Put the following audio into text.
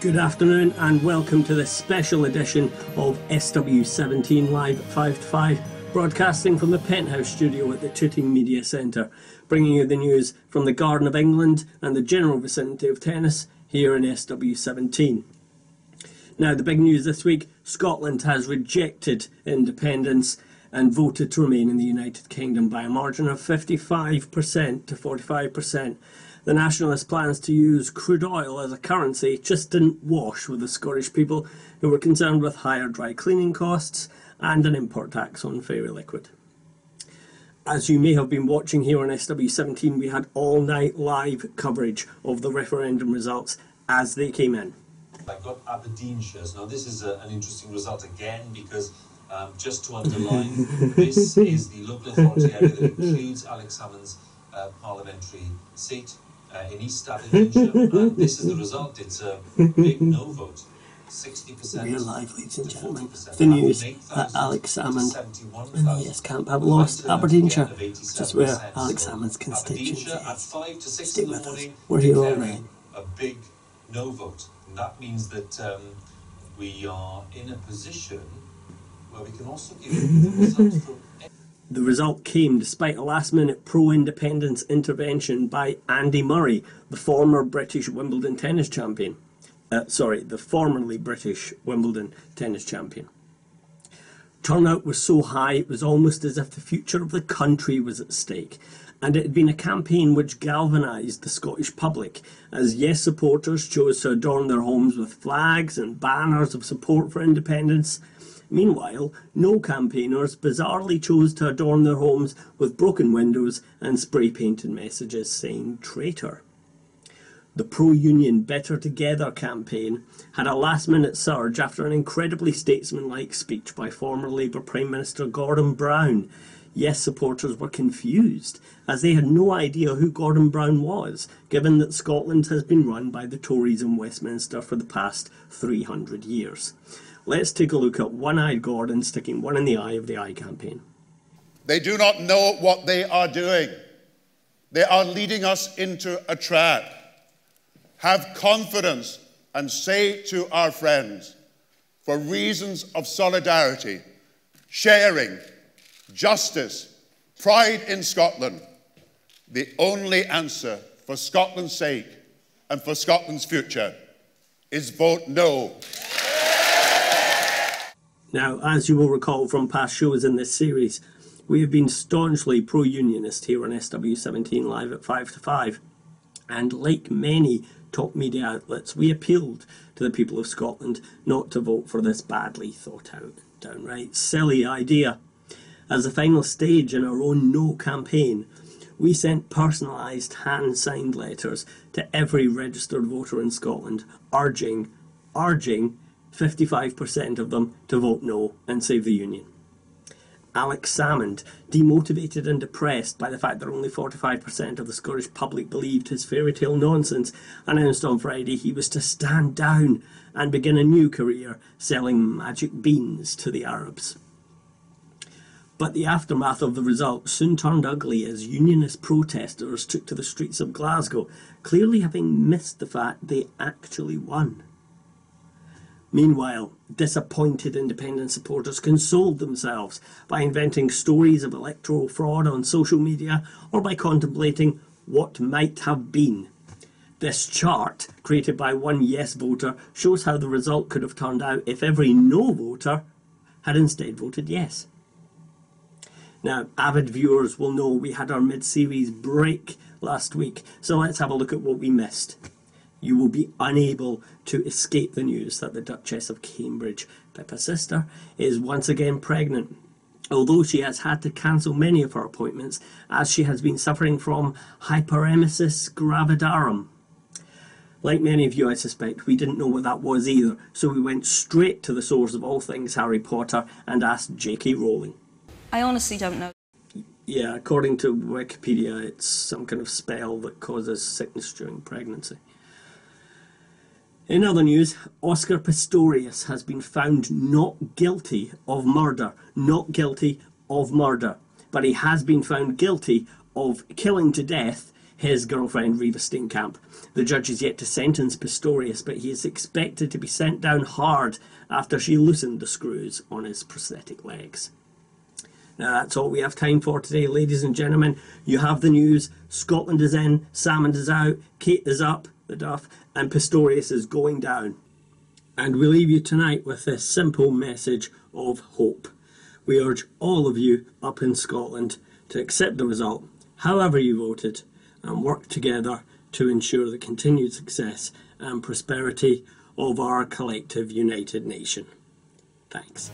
Good afternoon and welcome to this special edition of SW17 Live at 5 to 5, broadcasting from the Penthouse studio at the Tooting Media Centre, bringing you the news from the Garden of England and the general vicinity of tennis here in SW17. Now, the big news this week, Scotland has rejected independence and voted to remain in the United Kingdom by a margin of 55% to 45%. The Nationalist plans to use crude oil as a currency just didn't wash with the Scottish people, who were concerned with higher dry cleaning costs and an import tax on fairy liquid. As you may have been watching here on SW17, we had all-night live coverage of the referendum results as they came in. I've got Aberdeenshire. Now this is an interesting result again because just to underline, this is the local authority area that includes Alex Salmond's parliamentary seat in East Aberdeenshire, and this is the result. It's a big no vote. 60%. We're live, ladies and gentlemen. The news that Alex Salmond and the Yes camp have lost Aberdeenshire, which is where Alex Salmond's constituency at is. 5 to 6 Stay in the with us. morning, We're here all night. a big no vote. And that means that we are in a position where we can also give you the results from... The result came despite a last-minute pro-independence intervention by Andy Murray, the former British Wimbledon tennis champion. The formerly British Wimbledon tennis champion. Turnout was so high it was almost as if the future of the country was at stake, and it had been a campaign which galvanised the Scottish public, as Yes supporters chose to adorn their homes with flags and banners of support for independence. Meanwhile, no campaigners bizarrely chose to adorn their homes with broken windows and spray-painted messages saying traitor. The pro-union Better Together campaign had a last-minute surge after an incredibly statesmanlike speech by former Labour Prime Minister Gordon Brown. Yes supporters were confused, as they had no idea who Gordon Brown was, given that Scotland has been run by the Tories in Westminster for the past 300 years. Let's take a look at One-Eyed Gordon sticking one in the eye of the Eye campaign. They do not know what they are doing. They are leading us into a trap. Have confidence and say to our friends, for reasons of solidarity, sharing, justice, pride in Scotland, the only answer for Scotland's sake and for Scotland's future is vote no. Now, as you will recall from past shows in this series, we have been staunchly pro-unionist here on SW17 Live at 5 to 5. And like many top media outlets, we appealed to the people of Scotland not to vote for this badly thought out, downright silly idea. As the final stage in our own No campaign, we sent personalised hand-signed letters to every registered voter in Scotland, urging 55% of them to vote no and save the Union. Alex Salmond, demotivated and depressed by the fact that only 45% of the Scottish public believed his fairy tale nonsense, announced on Friday he was to stand down and begin a new career selling magic beans to the Arabs. But the aftermath of the result soon turned ugly as unionist protesters took to the streets of Glasgow, clearly having missed the fact they actually won. Meanwhile, disappointed independent supporters consoled themselves by inventing stories of electoral fraud on social media or by contemplating what might have been. This chart, created by one Yes voter, shows how the result could have turned out if every No voter had instead voted Yes. Now, avid viewers will know we had our mid-series break last week, so let's have a look at what we missed. You will be unable to escape the news that the Duchess of Cambridge, Pippa's sister, is once again pregnant, although she has had to cancel many of her appointments as she has been suffering from hyperemesis gravidarum. Like many of you, I suspect, we didn't know what that was either, so we went straight to the source of all things Harry Potter and asked J.K. Rowling. I honestly don't know. Yeah, according to Wikipedia, it's some kind of spell that causes sickness during pregnancy. In other news, Oscar Pistorius has been found not guilty of murder. Not guilty of murder. But he has been found guilty of killing to death his girlfriend Reva Steenkamp. The judge is yet to sentence Pistorius, but he is expected to be sent down hard after she loosened the screws on his prosthetic legs. Now that's all we have time for today, ladies and gentlemen. You have the news. Scotland is in, Salmond is out, Kate is up, the Duff, and Pistorius is going down. And we leave you tonight with this simple message of hope. We urge all of you up in Scotland to accept the result, however you voted, and work together to ensure the continued success and prosperity of our collective united nation. Thanks.